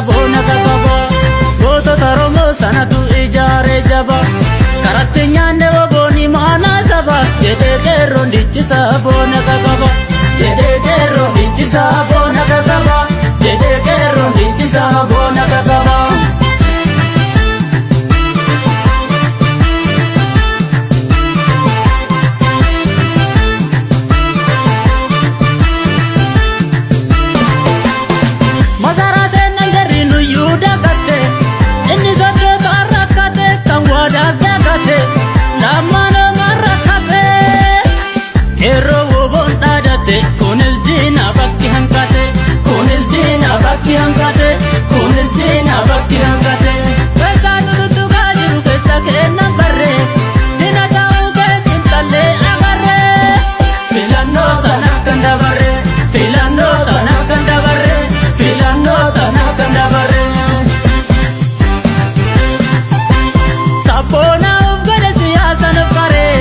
boona kakaba gootota Oromoo sanatu ijaare jaba karatti nyaanne wabooni maanaa saba jedhee qeerroon dhiichisa boona kakaba jedhee qeerroon dhiichisa boona kakaba jedhee qeerroon dhiichisa boona kakaba. Kunis diina bakki hanqate, kunis diina bakki hanqate, kunis diina bakki hanqate. Keessa tuttuqaa jiru keessa kennan barree, diina ta'uu beekin tallee agarree. Filannoo tanaaf kan dabarree, filannoo tanaaf kan dabarree, filannoo tanaaf kan dabarree. Sabboonaa of gada siyaasa nuuf qaree,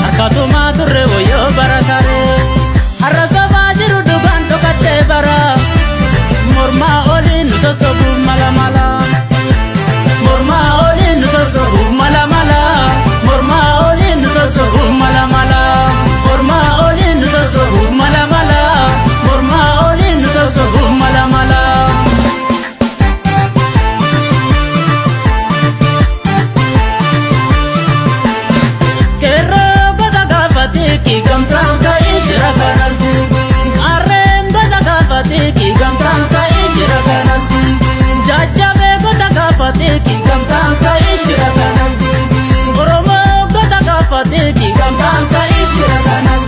harkatumaa turre wayyoo barataree. Arrasaba jiru dhugaan dhokatee bara mormaa oliin nu sossobuuf mala mala mormaa oliin nu sossobuuf mala mala mormaa oliin nu sossobuuf mala mala mormaa oliin nu sossobuuf mala mala mormaa oliin nu sossobuuf mala mala. Kerroo goota gaafatee kii gamtaan ka'ee shira kanas ki gamtaan ka'ee shira kanas jajjabee goota gaafatee ki gamtaan ka'ee shira kanas Oromoo goota gaafatee ki gamtaan ka'ee shira kanas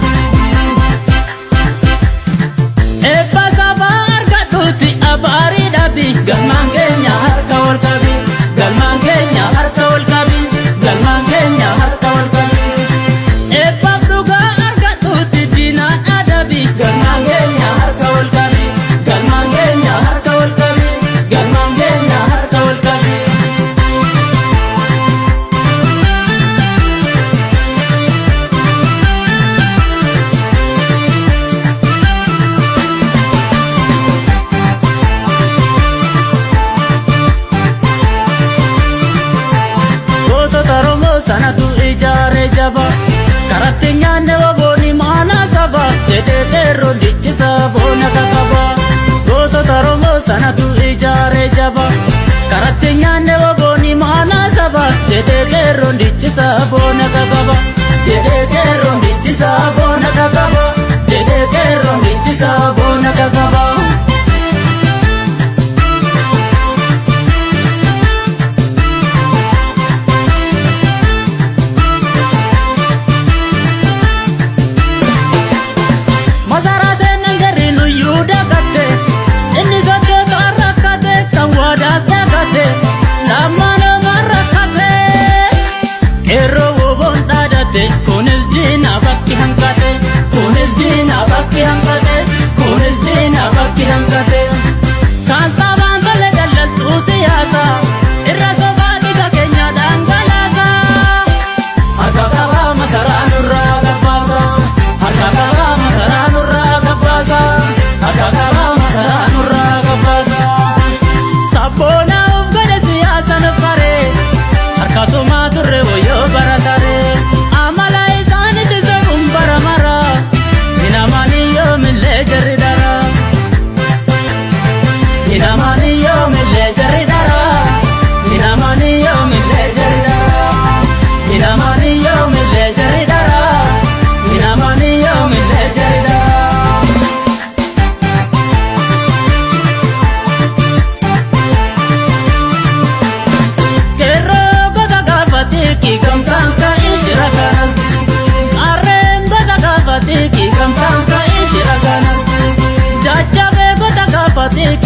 eebba sabaa argadhuuti abaarii dhabi galmaan keenya harka ol qabi galmaan keenya harka ol qabi galmaan keenya harka ol qabi eebbaaf dhugaa argadhuuti diinaan adabi galmaan keenya harka ol qabi. Sanatu ijaare jaba karatti nyaanne wabooni maanaa saba jedhee qeerroon dhiichisa boona kakaba gootota Oromoo sanatu ijaare jaba karatti nyaanne wabooni maanaa saba jedhee qeerroon dhiichisa boona kakaba jedhee qeerroon dhiichisa boona kakaba jedhee qeerroon dhiichisa boona kakaba. Kunis diina bakki hanqate, kunis diina bakki hanqate, kunis diina bakki hanqate. Kan sabaan tole daldaltuu siyaasa irra sobaa dhiiga keenya dhangalaasa. Harka qabaa masaraa nurraa gabbaasa, harka qabaa masaraa nurraa gabbaasa, harka qabaa masaraa nurraa gabbaasa. Sabboonaa of gada siyaasa nuuf qaree, harkatumaa turre wayyoo barataree. Jajjabee goota gaafatee